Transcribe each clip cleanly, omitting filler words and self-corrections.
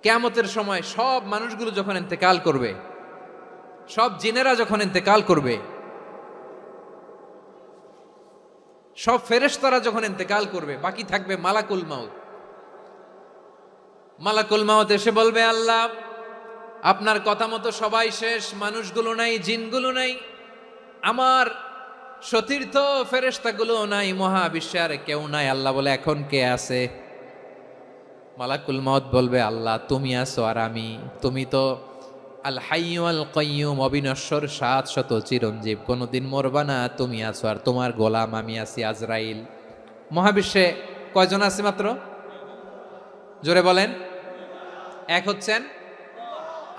কিয়ামতের সময় সব মানুষগুলো যখন ইন্তেকাল করবে, সব জিনেরা যখন ইন্তেকাল করবে, সব ফেরেশতারা যখন ইন্তেকাল করবে, বাকি থাকবে মালাকুল মাউত। মালাকুল মাউত এসে বলবে, আল্লাহ আপনার কথা মতো সবাই শেষ, মানুষগুলো নাই, জিনগুলো নাই, আমার সতীর্থ ফেরেশতাগুলো নাই, মহাবিশ্বে আর কেউ নাই। আল্লাহ বলে, এখন কে আছে? মালাকুল মাউত বলবে, আল্লাহ তুমি আছো আর আমি। তুমি তো আল হাইয়্যু আল কাইয়্যুম, অবিনশ্বর, শাশ্বত, চিরঞ্জীব, কোনোদিন মরবা না, তুমি আছো আর তোমার গোলাম আমি আছি আজরাইল। মহাবিশ্বে কয়জন আছে মাত্র? জোরে বলেন। এক হচ্ছেন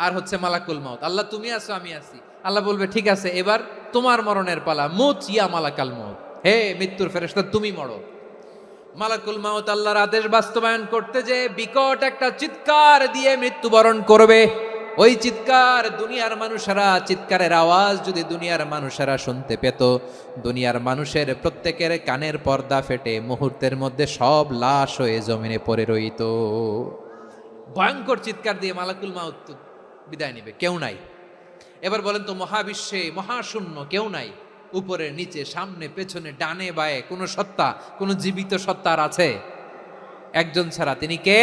আর হচ্ছে মালাকুল মাউত। আল্লাহ তুমি আছো আমি আছি। আল্লাহ বলবে, ঠিক আছে, এবার তোমার মরণের পালা, মুত ইয়া মালাকাল মাউত, হে মৃত্যুর ফেরেশতা তুমি মরো। মালাকুল মাউত আল্লাহর আদেশ বাস্তবায়ন করতে যে বিকট একটা চিৎকার দিয়ে মৃত্যুবরণ করবে। ওই চিৎকার দুনিয়ার মানুষেরা, চিৎকারের আওয়াজ যদি দুনিয়ার মানুষেরা শুনতে পেত, দুনিয়ার মানুষের প্রত্যেকের কানের পর্দা ফেটে মুহূর্তের মধ্যে সব লাশ হয়ে জমিনে পড়ে রইত। ভয়ঙ্কর চিৎকার দিয়ে মালাকুল মাউত বিদায় নেবে, কেউ নাই। এবার বলেন তো, মহাবিশ্বে মহাশূন্য, কেউ নাই, উপরে নিচে সামনে পেছনে ডানে বায়ে কোনো সত্তা, কোনো জীবিত সত্তা আর আছে? একজন ছাড়া, তিনি কে?